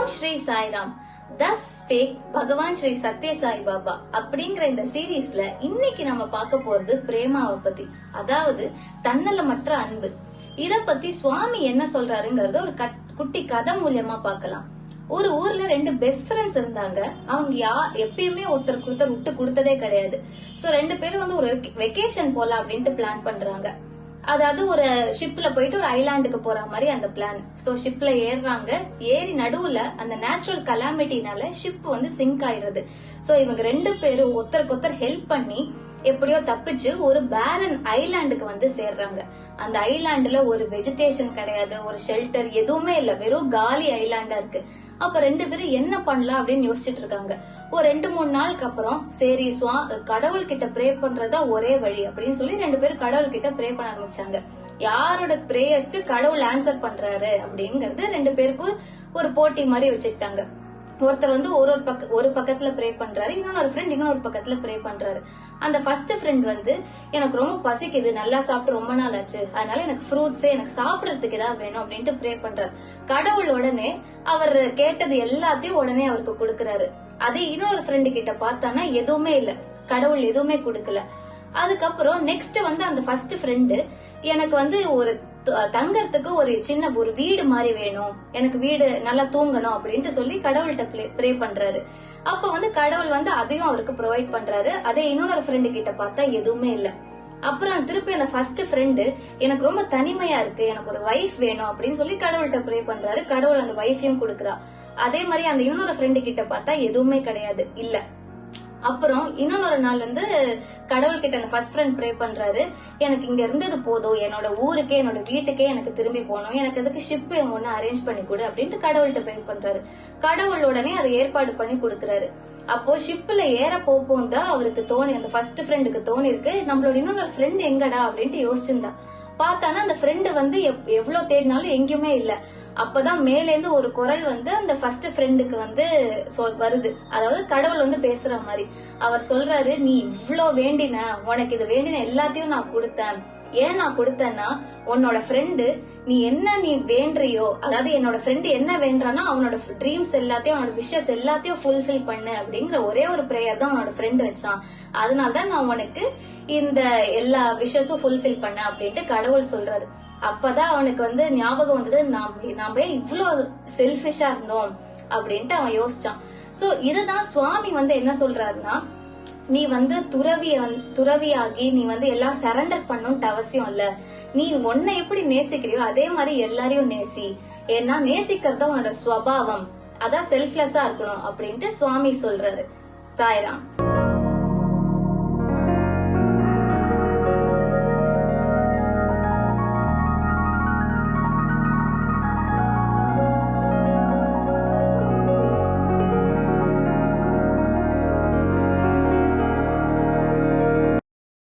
ஓம் ஸ்ரீ சாய்ராம். தஸ் ஸ்பேக் பகவான் ஸ்ரீ சத்ய சாய் பாபா அப்படிங்கிற இந்த சீரீஸ்ல இன்னைக்கு நம்ம பார்க்க போறது பிரேமாவை பத்தி, அதாவது தன்னலமற்ற அன்பு. இத பத்தி சுவாமி என்ன சொல்றாருங்கறத ஒரு குட்டி கதை மூலியமா பார்க்கலாம். ஒரு ஊர்ல ரெண்டு பெஸ்ட் ஃப்ரெண்ட்ஸ் இருந்தாங்க. அவங்க எப்பயுமே ஒருத்தருக்கு ஒருத்தர் விட்டு கொடுத்ததே கிடையாது. சோ ரெண்டு பேரும் ஒரு வெக்கேஷன் போலாம் அப்படின்ட்டு பிளான் பண்றாங்க. அதாவது ஒரு ஷிப்ல போயிட்டு ஒரு ஐலாண்டுக்கு போற மாதிரி அந்த பிளான். சோ ஷிப்ல ஏறுறாங்க. ஏறி நடுவுல அந்த நேச்சுரல் கலாமிட்டினால ஷிப் சிங்க் ஆயிடுறது. சோ இவங்க ரெண்டு பேரும் ஒருத்தருக்கு ஒருத்தர் ஹெல்ப் பண்ணி எப்படியோ தப்பிச்சு ஒரு பேரன் ஐலாண்டுக்கு சேர்றாங்க. அந்த ஐலாண்டுல ஒரு வெஜிடேஷன் கிடையாது, ஒரு ஷெல்டர் எதுவுமே இல்ல, வெறும் காலி ஐலாண்டா இருக்கு. அப்ப ரெண்டு பேரும் என்ன பண்ணலாம் அப்படின்னு யோசிச்சுட்டு இருக்காங்க. ஒரு 2-3 நாளுக்கு அப்புறம் சரி கடவுள் கிட்ட ப்ரே பண்றதா ஒரே வழி அப்படின்னு சொல்லி ரெண்டு பேரும் கடவுள் கிட்ட ப்ரே பண்ண ஆரம்பிச்சாங்க. யாரோட பிரேயர்ஸ்க்கு கடவுள் ஆன்சர் பண்றாரு அப்படிங்கறது ரெண்டு பேருக்கும் ஒரு போட்டி மாதிரி வச்சுக்கிட்டாங்க. ஒருத்தர் ஒரு பக்கத்துல ப்ரே பண்றாரு, இன்னொரு ஃப்ரெண்ட் இன்னொரு பக்கத்துல ப்ரே பண்றாரு. அந்த ஃபர்ஸ்ட் ஃப்ரெண்ட் எனக்கு ரொம்ப பசிக்குது, நல்லா சாப்பிட்டு ரொம்ப நாள் ஆச்சு, அதனால எனக்கு ஃப்ரூட்ஸ் எனக்கு சாப்பிடறதுக்கு ஏதாவது வேணும் அப்படின்ட்டு ப்ரே பண்றாரு. கடவுள் உடனே அவர் கேட்டது எல்லாத்தையும் உடனே அவருக்கு கொடுக்கறாரு. அதே இன்னொரு ஃப்ரெண்டு கிட்ட பார்த்தானா எதுவுமே இல்ல, கடவுள் எதுவுமே கொடுக்கல. அதுக்கப்புறம் நெக்ஸ்ட் அந்த ஃபர்ஸ்ட் ஃப்ரெண்டு எனக்கு ஒரு தங்கறதுக்கு ஒரு சின்ன ஒரு வீடு மாதிரி வேணும், எனக்கு வீடு நல்லா தூங்கணும் அப்படின்ட்டு சொல்லி கடவுள்கிட்ட ப்ரே பண்றாரு. அப்ப கடவுள் அதையும் அவருக்கு ப்ரொவைட் பண்றாரு. அதே இன்னொரு ஃப்ரெண்டு கிட்ட பார்த்தா எதுவுமே இல்ல. அப்புறம் திருப்பி அந்த ஃபர்ஸ்ட் ஃப்ரெண்டு எனக்கு ரொம்ப தனிமையா இருக்கு, எனக்கு ஒரு வைஃப் வேணும் அப்படின்னு சொல்லி கடவுள்கிட்ட ப்ரே பண்றாரு. கடவுள் அந்த வைஃபையும் கொடுக்கறா. அதே மாதிரி அந்த இன்னொரு ஃப்ரெண்டு கிட்ட பார்த்தா எதுவுமே கிடையாது, இல்ல. அப்புறம் இன்னொரு நாள் கடவுள் கிட்ட அந்த ஃபர்ஸ்ட் ஃப்ரெண்ட் ப்ரே பண்றாரு. எனக்கு இங்க இருந்தது போதும், என்னோட ஊருக்கே என்னோட வீட்டுக்கே எனக்கு திரும்பி போகணும், எனக்கு அதுக்கு ஷிப் ஒன்னு அரேஞ்ச் பண்ணி கொடு அப்படின்ட்டு கடவுள்கிட்ட ப்ரே பண்றாரு. கடவுள் உடனே அதை ஏற்பாடு பண்ணி கொடுக்கறாரு. அப்போ ஷிப்ல ஏற போகும் தான் அவருக்கு அந்த ஃபர்ஸ்ட் ஃப்ரெண்டுக்கு தோணி இருக்கு, நம்மளோட இன்னொரு ஃப்ரெண்ட் எங்கடா அப்படின்ட்டு யோசிச்சிருந்தா. பார்த்தானா அந்த ஃப்ரெண்டு எவ்வளவு தேடினாலும் எங்கேயுமே இல்ல. அப்பதான் மேலேந்து ஒரு குரல் அந்த ஃபர்ஸ்ட் ஃப்ரெண்டுக்கு வருது. அதாவது கடவுள் பேசுற மாதிரி. அவர் சொல்றாரு, நீ இவ்ளோ வேண்டின, உனக்கு இது வேண்டின எல்லாத்தையும் நான் கொடுத்தேன். ஏன் நான் கொடுத்தேன்னா உன்னோட ஃப்ரெண்டு நீ வேண்டியோ, அதாவது என்னோட ஃப்ரெண்டு என்ன வேண்டானா அவனோட ட்ரீம்ஸ் எல்லாத்தையும் அவனோட விஷஸ் எல்லாத்தையும் ஃபுல்ஃபில் பண்ணு அப்படிங்கிற ஒரே ஒரு பிரேயர் தான் அவனோட ஃப்ரெண்டு வச்சான். அதனாலதான் நான் உனக்கு இந்த எல்லா விஷஸும் ஃபுல்ஃபில் பண்ண அப்படின்ட்டு கடவுள் சொல்றாரு. அப்பதான் அவனுக்கு ஞாபகம் வந்தது, நாம இவ்வளவு செல்ஃபிஷா இருந்தோம் அப்படின்ட்டு அவன் யோசிச்சான். சோ இதுதான் சுவாமி என்ன சொல்றாருன்னா, நீ துறவியாகி நீ எல்லாம் சரண்டர் பண்ணணும்ட்டு அவசியம் இல்ல. நீ உன்னை எப்படி நேசிக்கிறியோ அதே மாதிரி எல்லாரையும் நேசி. ஏன்னா நேசிக்கிறதா உன்னோட ஸ்வபாவம், அதான் செல்ஃப்லெஸ்ஸா இருக்கணும் அப்படின்ட்டு சுவாமி சொல்றாரு. சாய்ராம்.